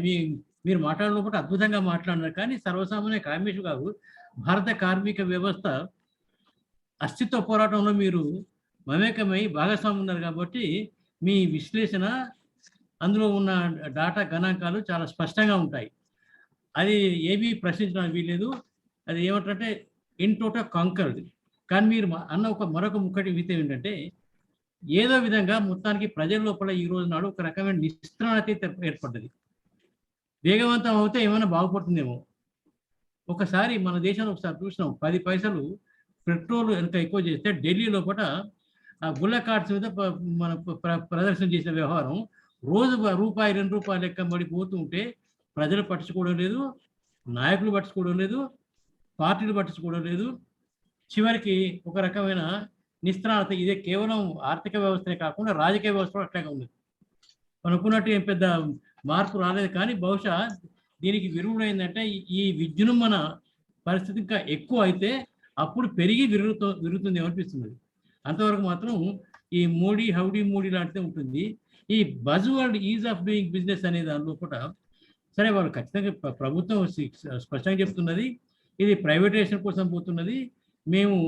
మీరు మాట్లాడినప్పుడు అద్భుతంగా మాట్లాడినారు, కానీ సర్వసామాన్య కామేష్ గారు భారత కార్మిక వ్యవస్థ అస్తిత్వ పోరాటంలో మీరు మమేకమై భాగస్వామి ఉన్నారు కాబట్టి మీ విశ్లేషణ, అందులో ఉన్న డాటా గణాంకాలు చాలా స్పష్టంగా ఉంటాయి. అది ఏమీ ప్రశ్నించడానికి వీల్లేదు. అది ఏమంటే ఇన్ టోటల్ కాంకర్డ్. కానీ మీరు అన్న మరొక ముక్కటి విషయం ఏంటంటే, ఏదో విధంగా మొత్తానికి ప్రజల లోపల ఈ రోజు నాడు ఒక రకమైన నిస్త్రాణత ఏర్పడ్డది. వేగవంతం అవుతే ఏమైనా బాగుపడుతుందేమో. ఒకసారి మన దేశంలో ఒకసారి చూసినాం, 10 పైసలు పెట్రోల్ ఎంత ఎక్కువ చేస్తే ఢిల్లీ లోపల బుల్లెట్ కార్డ్స్ మీద మన ప్రదర్శన చేసిన వ్యవహారం రోజు రూపాయి 2 రూపాయలు లెక్క పడిపోతూ ఉంటే ప్రజలు పట్టించుకోవడం లేదు, నాయకులు పట్టించుకోవడం లేదు, పార్టీలు పట్టించుకోవడం లేదు. చివరికి ఒక రకమైన నిస్త్రాణత. ఇదే కేవలం ఆర్థిక వ్యవస్థనే కాకుండా రాజకీయ వ్యవస్థ కూడా అట్లాగే ఉంది. అనుకున్నట్టు ఏం పెద్ద మార్పు రాలేదు, కానీ బహుశా దీనికి విరుగుడు ఏంటంటే ఈ విజృంభణ పరిస్థితి ఇంకా ఎక్కువ అయితే అప్పుడు పెరిగి విరుగుతుంది అనిపిస్తుంది. అంతవరకు మాత్రం ఈ మోడీ హౌడీ మోడీ లాంటిదే ఉంటుంది. ఈ buzz word is of doing business అనే దానిలో కూడా సరే వాళ్ళు ఖచ్చితంగా ప్రభుత్వం స్పష్టంగా చెప్తున్నది, ఇది ప్రైవేటైజేషన్ కోసం పోతున్నది. మేము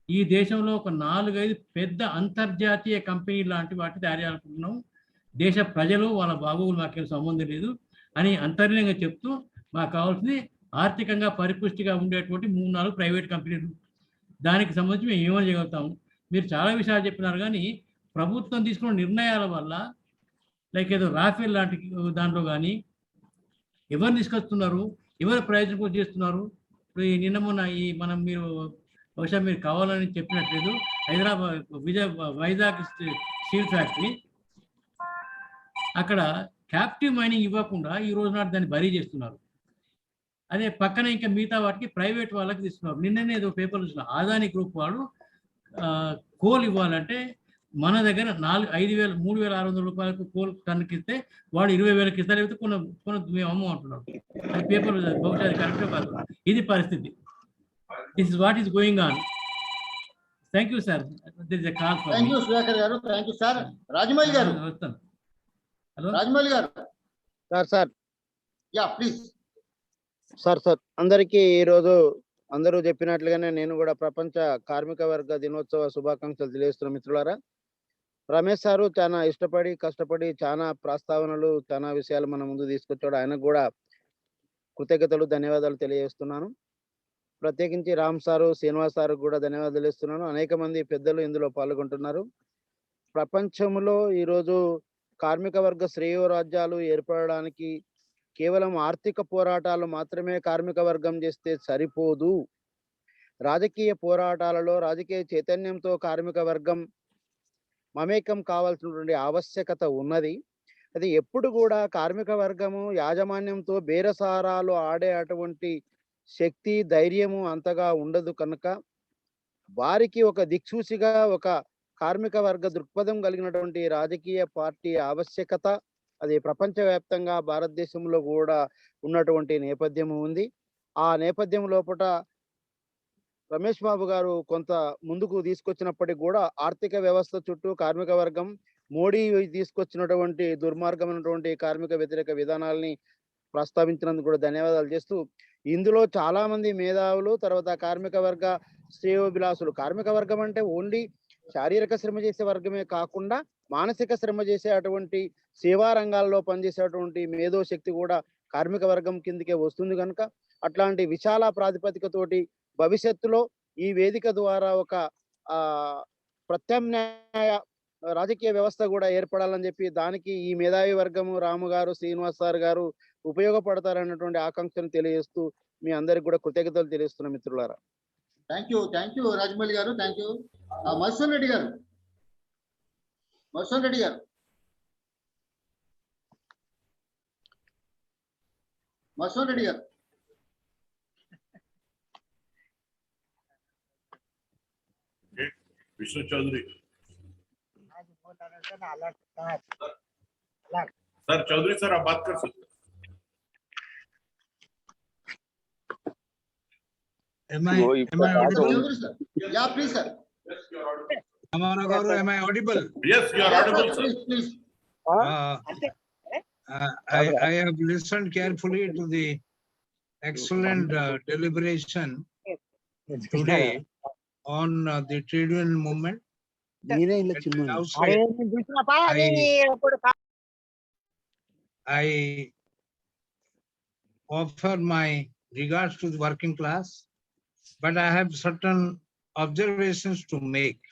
ఈ దేశంలో ఒక 4-5 పెద్ద అంతర్జాతీయ కంపెనీ లాంటి వాటిని తయారు చేయాలనుకుంటున్నాం. దేశ ప్రజలు వాళ్ళ బాగోగులు మాకేం సంబంధం లేదు అని అంతర్లీనంగా చెప్తూ మాకు కావాల్సింది ఆర్థికంగా పరిపుష్టిగా ఉండేటువంటి 3-4 ప్రైవేట్ కంపెనీలు. దానికి సంబంధించి మేము ఏమని చేయగలుగుతాము? మీరు చాలా విషయాలు చెప్పినారు, కానీ ప్రభుత్వం తీసుకున్న నిర్ణయాల వల్ల లైక్ ఏదో రాఫెల్ లాంటి దాంట్లో కానీ ఎవరు తీసుకొస్తున్నారు, ఎవరు ప్రయోజనం కోసం చేస్తున్నారు? ఇప్పుడు నిన్న మొన్న మీరు బహుశా మీరు కావాలని చెప్పినట్లేదు, వైజాగ్ స్టీల్ ఫ్యాక్టరీ అక్కడ క్యాప్టివ్ మైనింగ్ ఇవ్వకుండా ఈ రోజు నాటి దాన్ని బరీ చేస్తున్నారు. అదే పక్కన ఇంకా మిగతా వాటికి ప్రైవేట్ వాళ్ళకి తీస్తున్నారు. నిన్ననే ఏదో పేపర్లు చూసిన ఆదాని గ్రూప్ వాళ్ళు కోల్ ఇవ్వాలంటే మన దగ్గర 3,600 రూపాయలకు కోల్ టన్నుకి ఇస్తే వాడు 20,000కి ఇస్తారు, లేకపోతే మేము అమ్మంటున్నాడు. అది పేపర్ బహుశా అది కరెక్టే కాదు. ఇది పరిస్థితి. This is what is going on. Thank you sir. Thank you Sudhakar గారు. Thank you sir. రాజమౌళి గారు. వస్తాను. హలో రాజమౌళి గారు. Sir yeah please. సార్ అందరికీ ఈరోజు అందరూ చెప్పినట్లుగానే నేను కూడా ప్రపంచ కార్మిక వర్గ దినోత్సవ శుభాకాంక్షలు తెలియజేస్తున్న మిత్రులారా. రమేష్ సారు చాలా ఇష్టపడి కష్టపడి చాలా ప్రస్తావనలు చాలా విషయాలు మన ముందు తీసుకొచ్చాడు. ఆయనకు కూడా కృతజ్ఞతలు ధన్యవాదాలు తెలియజేస్తున్నాను. ప్రత్యేకించి రామ్ సారు శ్రీనివాస్ సారు కూడా ధన్యవాదాలు తెలియజేస్తున్నాను. అనేక మంది పెద్దలు ఇందులో పాల్గొంటున్నారు. ప్రపంచంలో ఈరోజు కార్మిక వర్గ శ్రేయోరాజ్యాలు ఏర్పడడానికి కేవలం ఆర్థిక పోరాటాలు మాత్రమే కార్మిక వర్గం చేస్తే సరిపోదు. రాజకీయ పోరాటాలలో రాజకీయ చైతన్యంతో కార్మిక వర్గం మమేకం కావాల్సినటువంటి ఆవశ్యకత ఉన్నది. అది ఎప్పుడు కూడా కార్మిక వర్గము యాజమాన్యంతో బేరసారాలు ఆడే అటువంటి శక్తి ధైర్యము అంతగా ఉండదు కనుక వారికి ఒక దిక్సూచిగా ఒక కార్మిక వర్గ దృక్పథం కలిగినటువంటి రాజకీయ పార్టీ ఆవశ్యకత అది ప్రపంచవ్యాప్తంగా భారతదేశంలో కూడా ఉన్నటువంటి నేపథ్యం ఉంది. ఆ నేపథ్యం లోపల రమేష్ బాబు గారు కొంత ముందుకు తీసుకొచ్చినప్పటికీ కూడా ఆర్థిక వ్యవస్థ చుట్టూ కార్మిక వర్గం మోడీ తీసుకొచ్చినటువంటి దుర్మార్గమైనటువంటి కార్మిక వ్యతిరేక విధానాలని ప్రస్తావించినందుకు కూడా ధన్యవాదాలు చేస్తూ, ఇందులో చాలా మంది మేధావులు తర్వాత కార్మిక వర్గ శ్రేయోభిలాసులు, కార్మిక వర్గం అంటే ఓన్లీ శారీరక శ్రమ చేసే వర్గమే కాకుండా మానసిక శ్రమ చేసే అటువంటి సేవా రంగాల్లో పనిచేసేటువంటి మేధో శక్తి కూడా కార్మిక వర్గం కిందకే వస్తుంది కనుక అట్లాంటి విశాల ప్రాతిపదికతోటి భవిష్యత్తులో ఈ వేదిక ద్వారా ఒక ప్రత్యామ్నాయ రాజకీయ వ్యవస్థ కూడా ఏర్పడాలని చెప్పి దానికి ఈ మేధావి వర్గము రాము గారు శ్రీనివాస్ సార్ గారు ఉపయోగపడతారన్నటువంటి ఆకాంక్షను తెలియజేస్తూ మీ అందరికి కూడా కృతజ్ఞతలు తెలియజేస్తున్న మిత్రులారా. థ్యాంక్ యూ రాజమౌళి గారు. Thank you. మధుసూన్ రెడ్డి గారు. विष्णु चौधरी. सर चौधरी सर आप बात कर सकते हैं. Am I audible? Yeah, please, sir. Am I audible? Yes, you are audible, sir. Please. I have listened carefully to the excellent deliberation today on the trade union movement. I offer my regards to the working class, but I have certain observations to make.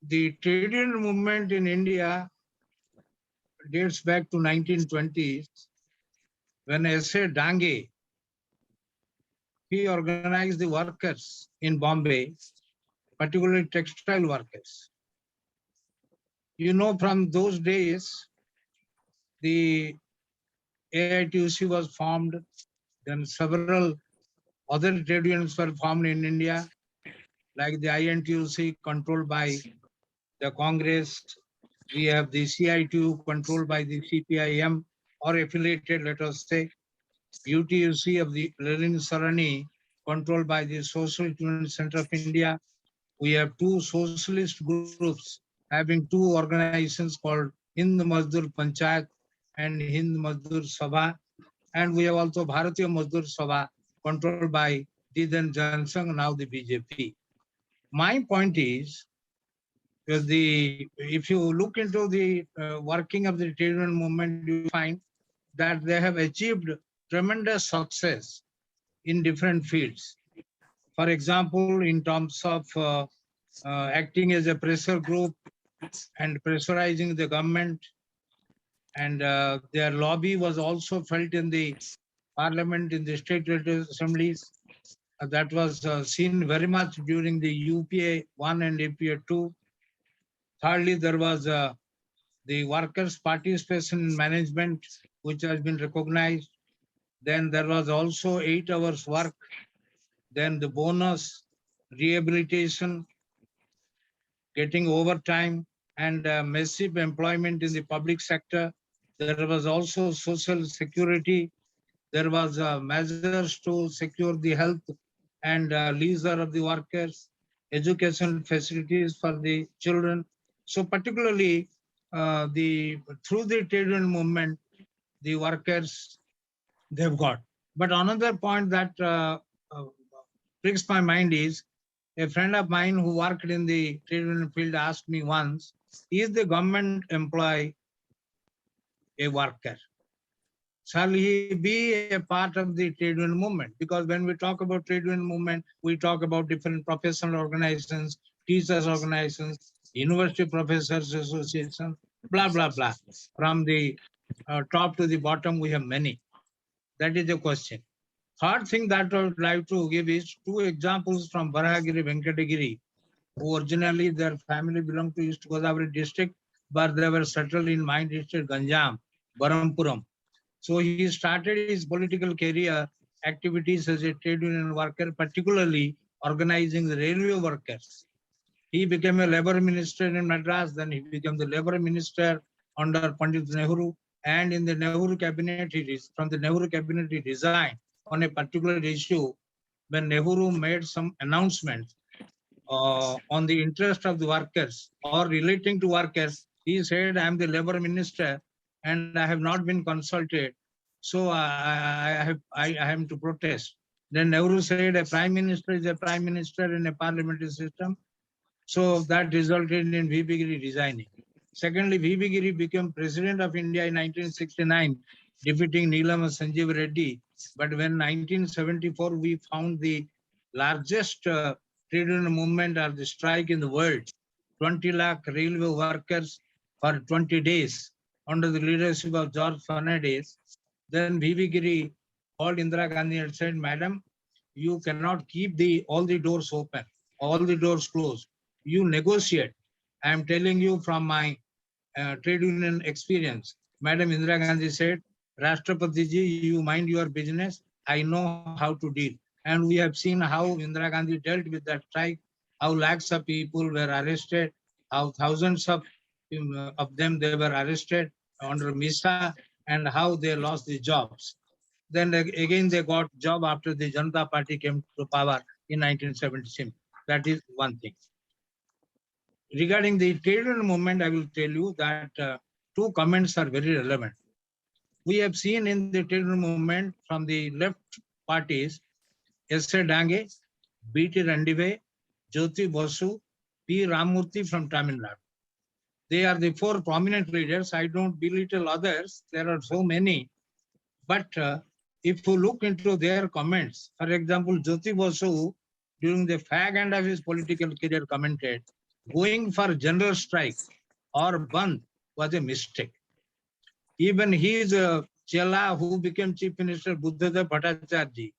The trade union movement in India dates back to 1920s when S.A. Dange, he organized the workers in Bombay, particularly textile workers. You know, from those days, the AITUC was formed, then several other trade unions were formed in India, like the INTUC controlled by the Congress. We have the CITU controlled by the CPIM or affiliated, let us say. UTUC of the Lenin Sarani controlled by the Social Student Center of India. We have two socialist groups having two organizations called Hind Mazdoor Panchayat and Hind Mazdoor Sabha. And we have also Bharatiya Mazdoor Sabha controlled by the then Jansangh, now the BJP. My point is, if you look into the working of the trade union movement, you find that they have achieved tremendous success in different fields. For example, in terms of acting as a pressure group and pressurizing the government, and their lobby was also felt in the parliament, in the state assemblies. That was seen very much during the UPA 1 and UPA 2. Thirdly, there was the workers' participation in management, which has been recognized. Then there was also 8 hours work. Then the bonus, rehabilitation, getting overtime, and massive employment in the public sector. There was also social security. There was measures to secure the health and leisure of the workers, education facilities for the children. So particularly through the trade union movement, the workers, they've got. But another point that pricks my mind is, a friend of mine who worked in the trade union field asked me once, is the government employee a worker? Shall he be a part of the trade union movement? Because when we talk about trade union movement, we talk about different professional organizations, teachers organizations, university professors association, blah, blah, blah. From the top to the bottom, we have many. That is the question. Third thing that I would like to give is 2 examples from Varahagiri Venkatagiri, who originally their family belonged to East Godavari district, but they were settled in my district, Ganjam, Barampuram. So he started his political career activities as a trade union worker, particularly organizing the railway workers. He became a labor minister in Madras, then he became the labor minister under Pandit Nehru. And in the Nehru cabinet, from the Nehru cabinet, he resigned on a particular issue when Nehru made some announcements on the interest of the workers or relating to workers. He said, I am the labor minister and I have not been consulted. So I am to protest. Then Nehru said a prime minister is a prime minister in a parliamentary system. So that resulted in V.B. Giri resigning. Secondly, V.B. Giri became president of India in 1969, defeating Neelama Sanjeev Reddy. But when 1974, we found the largest trade union movement or the strike in the world, 20 lakh railway workers for 20 days under the leadership of George Fernandez. Then V.B. Giri called Indira Gandhi and said, Madam, you cannot keep all the doors open, all the doors closed. You negotiate. I am telling you from my trade union experience. Madam Indira Gandhi said, Rashtrapati ji, you mind your business. I know how to deal. And we have seen how Indira Gandhi dealt with that strike, how lakhs of people were arrested, how thousands of them they were arrested under MISA, and how they lost the jobs. Then again they got job after the Janata Party came to power in 1976. That is one thing. Regarding the trade union movement, I will tell you that 2 comments are very relevant. We have seen in the trade union movement from the left parties, S.A. Dange, B.T. Randive, Jyoti Basu, P. Ramurthy from Tamil Nadu. They are the 4 prominent leaders. I don't belittle others. There are so many. But if you look into their comments, for example, Jyoti Basu, during the fag end of his political career, commented, going for general strike or Bandh was a mistake. Even his Chela, who became Chief Minister, Buddhadev Bhattacharya,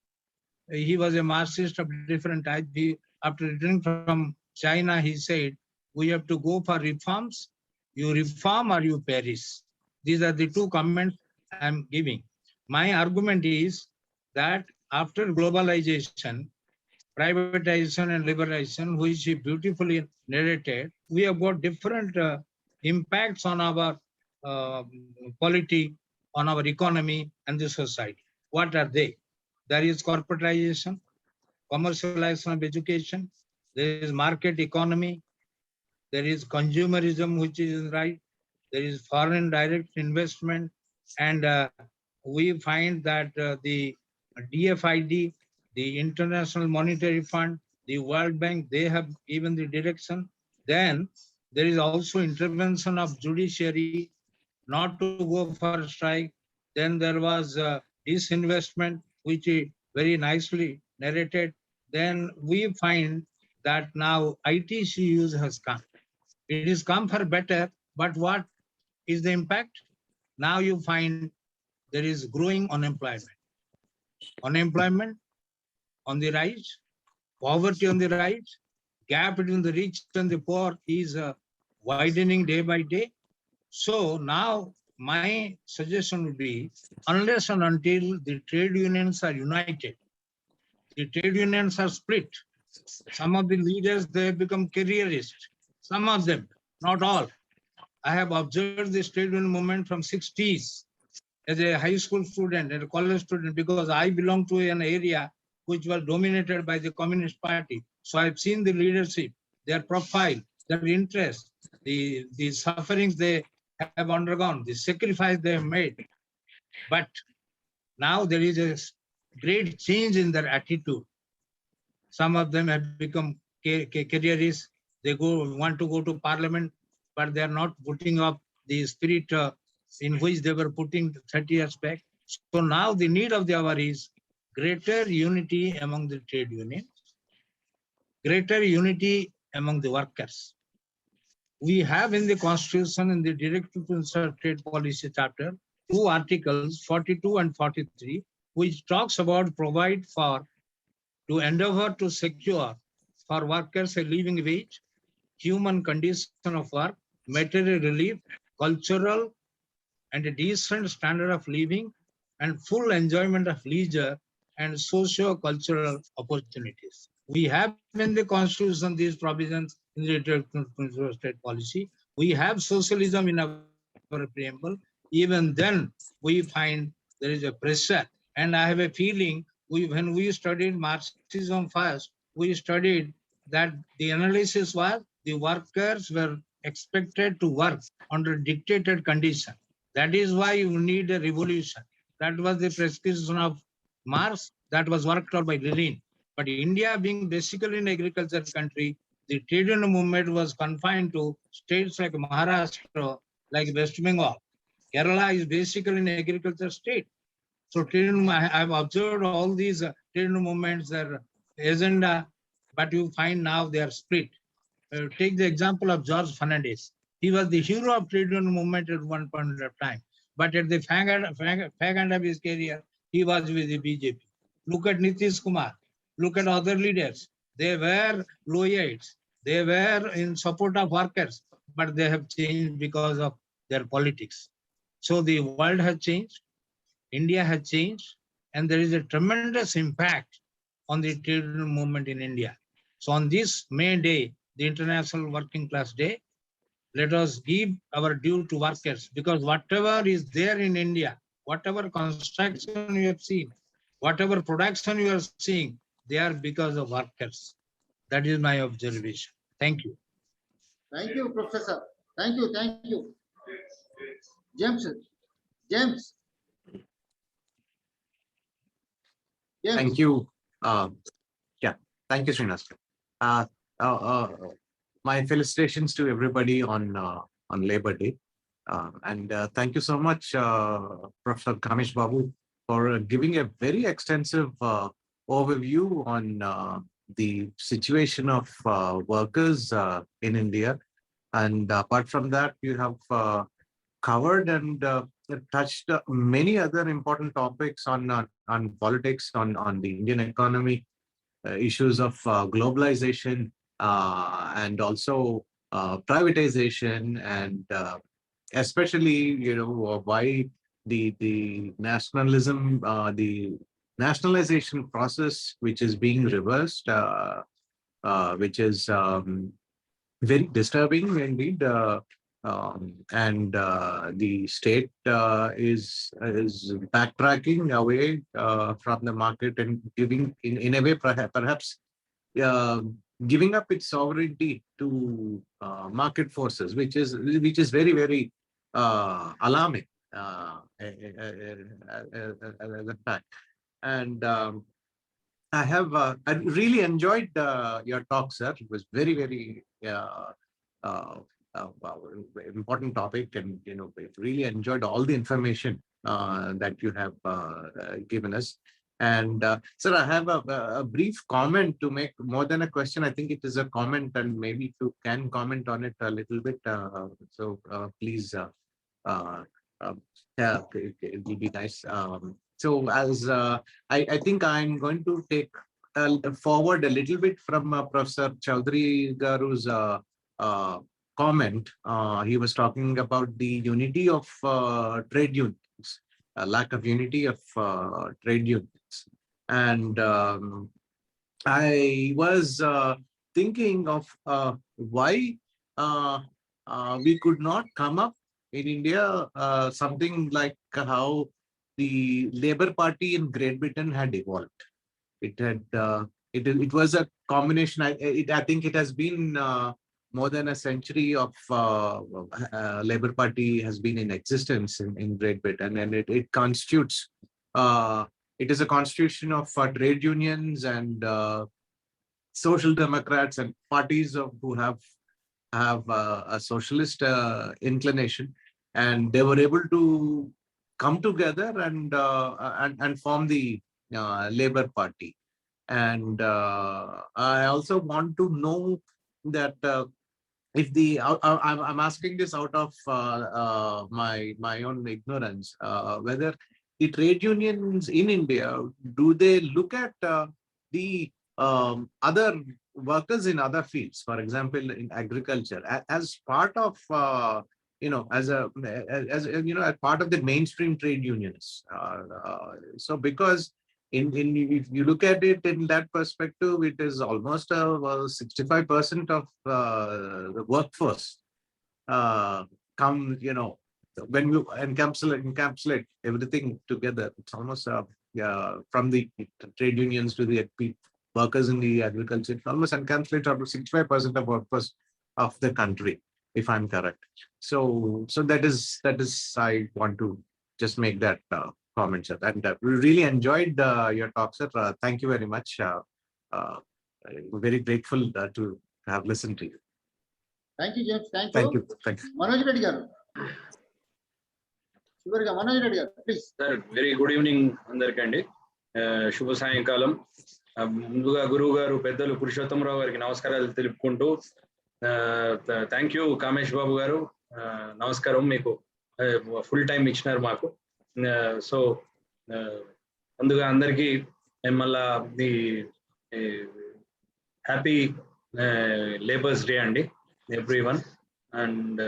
he was a Marxist of different type. After returning from China, he said, we have to go for reforms. You reform or you perish. These are the 2 comments I am giving. My argument is that after globalization, privatization and liberalization, which he beautifully narrated. We have got different impacts on our polity, on our economy and the society. What are they? There is corporatization, commercialization of education, there is market economy, there is consumerism, which is right, there is foreign direct investment, and we find that the DFID, the International Monetary Fund, the World Bank, they have given the direction. Then there is also intervention of judiciary not to go for a strike. Then there was disinvestment, which is very nicely narrated. Then we find that now ITC use has come. It is come for better, but what is the impact? Now you find there is growing unemployment. Unemployment on the rise, poverty on the rise, gap between the rich and the poor is widening day by day. So now my suggestion would be, unless and until the trade unions are united, the trade unions are split. Some of the leaders, they have become careerists. Some of them, not all. I have observed this trade union movement from 60s as a high school student and a college student, because I belong to an area which was dominated by the Communist Party. So I've seen the leadership, their profile, their interest, the sufferings they have undergone, the sacrifice they have made. But now there is a great change in their attitude. Some of them have become careerists. They want to go to parliament, but they are not putting up the spirit in which they were putting 30 years back. So now the need of the hour is greater unity among the trade unions, greater unity among the workers. We have in the Constitution, in the Directive to Trade Policy chapter, 2 articles, 42 and 43, which talks about provide for, to endeavor to secure for workers a living wage, human condition of work, material relief, cultural and a decent standard of living, and full enjoyment of leisure and socio-cultural opportunities. We have in the Constitution these provisions in the Directive to Trade Policy. We have socialism in our preamble. Even then, we find there is a pressure. And I have a feeling, when we studied Marxism first, we studied that the analysis was the workers were expected to work under dictated conditions. That is why you need a revolution. That was the prescription of Marx, that was worked out by Lenin. But India being basically an agriculture country, the trade union movement was confined to states like Maharashtra, like West Bengal. Kerala is basically an agriculture state. So I've observed all these trade union movements, their agenda, but you find now they are split. Take the example of George Fernandez. He was the hero of trade union movement at one point of time. But at the fag end of his career, he was with the BJP. Look at Nitish Kumar. Look at other leaders. They were loyalists. They were in support of workers, but they have changed because of their politics. So the world has changed. India has changed. And there is a tremendous impact on the trade union movement in India. So on this May Day, the International Working Class Day, let us give our due to workers, because whatever is there in India, whatever construction you have seen, whatever production you are seeing, they are because of workers. That is my observation. Thank you. Thank you, Professor. Thank you. Thank you. James. James. James. Thank you. Yeah, thank you, Srinivas. My felicitations to everybody on Labor Day. And thank you so much, Professor Kamesh Babu, for giving a very extensive overview on the situation of workers in India. And apart from that, you have covered and touched many other important topics on politics, on the Indian economy, issues of globalization, and also privatization, and especially, why the nationalism, the nationalization process which is being reversed, which is very disturbing indeed. And the state is backtracking away from the market and giving, in a way, perhaps giving up its sovereignty to market forces, which is very, very alarming as a fact. And I really enjoyed your talk, sir. It was very, very important topic, and I really enjoyed all the information that you have given us. And sir, I have a brief comment to make, more than a question. I think it is a comment, and maybe if you can comment on it a little bit. So please, yeah, it will be nice. So as I think I'm going to take forward a little bit from Professor Chaudhary Garu's comment. He was talking about the unity of trade unions, a lack of unity of trade unions. And I was thinking of why we could not come up in India something like how the Labour Party in Great Britain had evolved. It was a combination. I think it has been more than a century of Labour Party has been in existence in Great Britain, and it constitutes. It is a constitution of trade unions and social democrats and parties who have a socialist inclination, and they were able to come together and form the Labour Party. And I also want to know that if I'm asking this out of my own ignorance, whether the trade unions in India, do they look at the other workers in other fields, for example, in agriculture, as part of as part of the mainstream trade unions? So because if you look at it in that perspective, it is almost 65% of the workforce come, when you encapsulate everything together, it's almost from the trade unions to the workers in the agriculture, it almost encapsulates up to 65% of workforce of the country, if I'm correct. So that is I want to just make that comment, sir. And we really enjoyed your talk, sir. Thank you very much. We're very grateful to have listened to you. Thank you, James. Thank Thank you. you. Thank you. Manoj Reddy garu. Manoj Reddy garu, please. Sir, very good evening, Andarkandi. Shubha Sayankalam. ముందుగా గురువు గారు పెద్దలు పురుషోత్తమరావు గారికి నమస్కారాలు తెలుపుకుంటూ thank you Kamesh బాబు గారు, నమస్కారం. మీకు ఫుల్ టైం ఇచ్చినారు మాకు. సో ముందుగా అందరికీ మళ్ళా ది హ్యాపీ లేబర్స్ డే అండి ఎవ్రీవన్. అండ్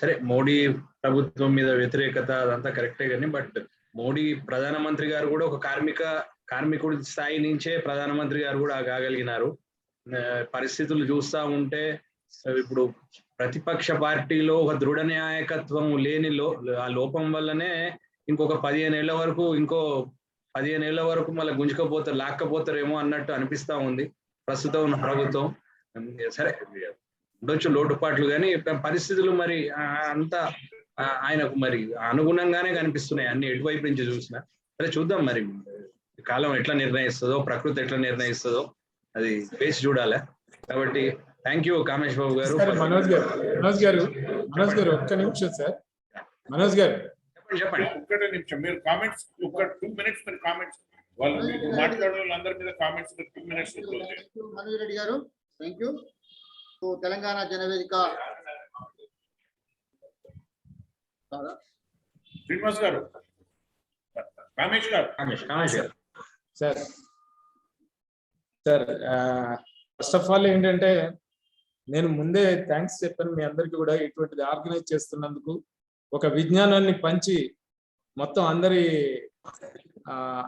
సరే, మోడీ ప్రభుత్వం మీద వ్యతిరేకత అదంతా కరెక్టే కానీ, బట్ మోడీ ప్రధానమంత్రి గారు కూడా ఒక కార్మికుడి స్థాయి నుంచే ప్రధానమంత్రి గారు కూడా కాగలిగినారు. పరిస్థితులు చూస్తూ ఉంటే ఇప్పుడు ప్రతిపక్ష పార్టీలో ఒక దృఢ నాయకత్వం లేని ఆ లోపం వల్లనే ఇంకొక 15 ఏళ్ల వరకు మళ్ళీ లాక్కపోతారేమో అన్నట్టు అనిపిస్తా ఉంది ప్రస్తుతం ఉన్న ప్రభుత్వం. సరే, ఉండొచ్చు లోటుపాట్లు, కానీ పరిస్థితులు మరి అంతా ఆయనకు మరి అనుగుణంగానే కనిపిస్తున్నాయి అన్ని ఎటువైపు నుంచి చూసినా. సరే, చూద్దాం మరి కాలం ఎట్లా నిర్ణయిస్తుందో, ప్రకృతి ఎట్లా నిర్ణయిస్తుందో అది వేసి చూడాలి. కాబట్టి థ్యాంక్ యూ కామేష్ బాబు గారు. మనోజ్ గారు ఒక్క నిమిషం సార్. మనోజ్ గారు చెప్పండి. ఒక్కటే నిమిషం మీరు కామెంట్స్, ఒక 2 minutes మీరు కామెంట్స్, వాళ్ళు మాట్లాడే వాళ్ళందరి మీద కామెంట్స్ 2 minutes. మనోజ్ రెడ్డి గారు, thank you. So Telangana జనవేదిక Srinivas గారు, కామేష్ గారు. సార్ ఫస్ట్ ఆఫ్ ఆల్ ఏంటంటే, నేను ముందే థ్యాంక్స్ చెప్పాను మీ అందరికీ కూడా, ఇటువంటిది ఆర్గనైజ్ చేస్తున్నందుకు. ఒక విజ్ఞానాన్ని పంచి మొత్తం అందరి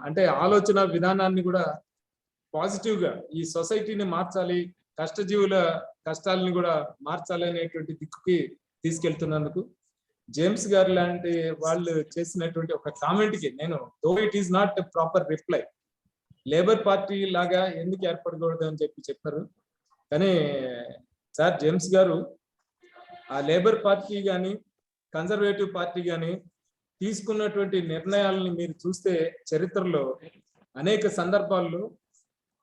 అంటే ఆలోచన విధానాన్ని కూడా పాజిటివ్ గా ఈ సొసైటీని మార్చాలి, కష్టజీవుల కష్టాలని కూడా మార్చాలి అనేటువంటి దిక్కుకి తీసుకెళ్తున్నందుకు జేమ్స్ గారు లాంటి వాళ్ళు చేసినటువంటి ఒక కామెంట్ కి నేను, though it is not proper reply, labour party లాగా ఎందుకు ఏర్పడకూడదు అని చెప్పారు. కానీ సార్ జేమ్స్ గారు ఆ లేబర్ పార్టీ కానీ కన్జర్వేటివ్ పార్టీ కానీ తీసుకున్నటువంటి నిర్ణయాలని మీరు చూస్తే చరిత్రలో అనేక సందర్భాల్లో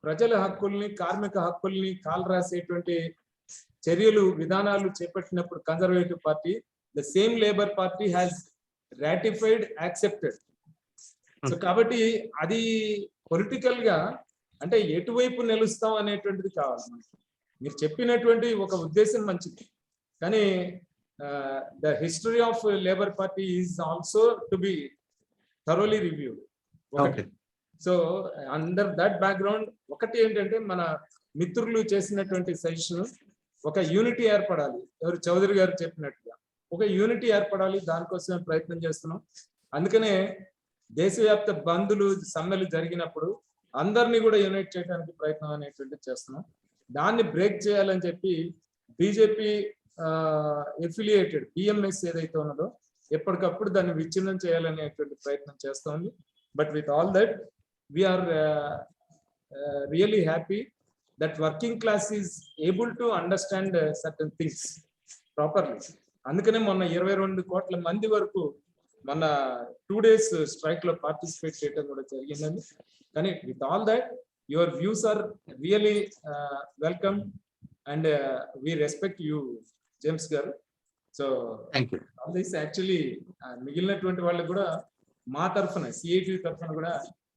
ప్రజల హక్కుల్ని, కార్మిక హక్కుల్ని కాలరాసేటువంటి చర్యలు, విధానాలు చేపట్టినప్పుడు conservative party, the same labour party has ratified, accepted. So కాబట్టి అది పొలిటికల్ గా అంటే ఎటువైపు నిలుస్తాం అనేటువంటిది కావాలి మనకి. మీరు చెప్పినటువంటి ఒక ఉద్దేశం మంచిది, కానీ the history of labour party is also to be thoroughly reviewed. So under that background ఒకటి ఏంటంటే, మన మిత్రులు చేసినటువంటి సజెషన్, ఒక యూనిటీ ఏర్పడాలి. ఎవరు చౌదరి గారు చెప్పినట్టుగా ఒక యూనిటీ ఏర్పడాలి, దానికోసమే ప్రయత్నం చేస్తున్నాం. అందుకనే దేశవ్యాప్త బంద్లు, సమ్మెలు జరిగినప్పుడు అందరినీ కూడా యూనైట్ చేయడానికి ప్రయత్నం అనేటువంటిది చేస్తున్నాం. దాన్ని బ్రేక్ చేయాలని చెప్పి బీజేపీ ఎఫిలియేటెడ్ బిఎంఎస్ ఏదైతే ఉన్నదో ఎప్పటికప్పుడు దాన్ని విచ్ఛిన్నం చేయాలనేటువంటి ప్రయత్నం చేస్తోంది. But with all that we are really happy that working class is able to understand certain things properly. అందుకనే మొన్న 22 కోట్ల మంది వరకు మన 2 days స్ట్రైక్ లో పార్టిసిపేట్ చేయడం కూడా జరిగిందండి. కానీ with all that your views are really welcome and we respect you James గారు. సో దిస్ యాక్చువల్లీ మిగిలినటువంటి వాళ్ళకి కూడా మా తరఫున, సిఐటి తరఫున కూడా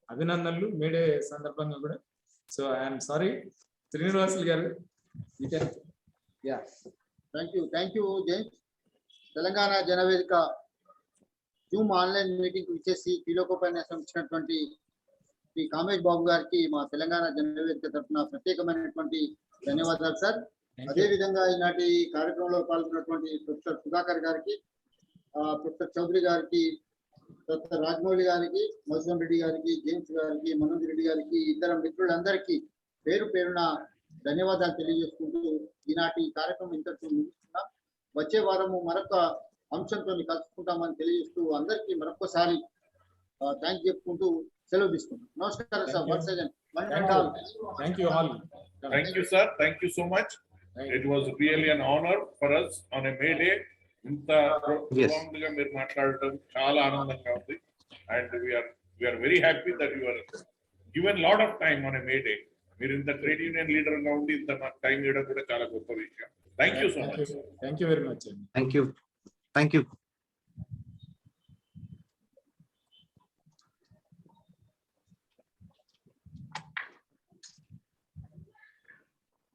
అభినందనలు మేడే సందర్భంగా కూడా. సో ఐఎమ్ సారీ శ్రీనివాసులు గారు. Thank you James. Telangana జనవేదిక Zoom online meeting ఇచ్చేసి కీలకోపన్యాసం ఇచ్చినటువంటి శ్రీ కామేష్ బాబు గారికి మా తెలంగాణ జనవేదిక తరఫున ప్రత్యేకమైనటువంటి ధన్యవాదాలు సార్. అదే విధంగా ఈనాటి కార్యక్రమంలో పాల్గొన్నటువంటి ప్రొఫెసర్ సుధాకర్ గారికి, ప్రొఫెసర్ చౌదరి గారికి, ప్రొఫెసర్ రాజమౌళి గారికి, మధుసూదన్ రెడ్డి గారికి, జేమ్స్ గారికి, మనోజ్ రెడ్డి గారికి, ఇతర మిత్రులందరికీ పేరు పేరున ధన్యవాదాలు తెలియజేసుకుంటూ ఈనాటి కార్యక్రమం ఇంతటితో ముగిస్తున్నాం. వచ్చే వారము మరొక అంశంతో కలుసుకుంటామని తెలియజేస్తూ అందరికీ మరొకసారి థ్యాంక్ చెప్పుకుంటూ సెలవు తీసుకుంటాం. నమస్కారం sir. Thank you, sir. Thank you so much. It was really an honor for us on a May Day. ఇంత prolonged గా మీరు మాట్లాడటం చాలా ఆనందంగా ఉంది. And we are very happy that you are given lot of time on a May Day. మీరు ఇంత trade union leader గా ఉండి ఇంత టైం ఇవ్వడం కూడా చాలా గొప్ప విషయం. Thank you so much. Thank you very much. Thank you.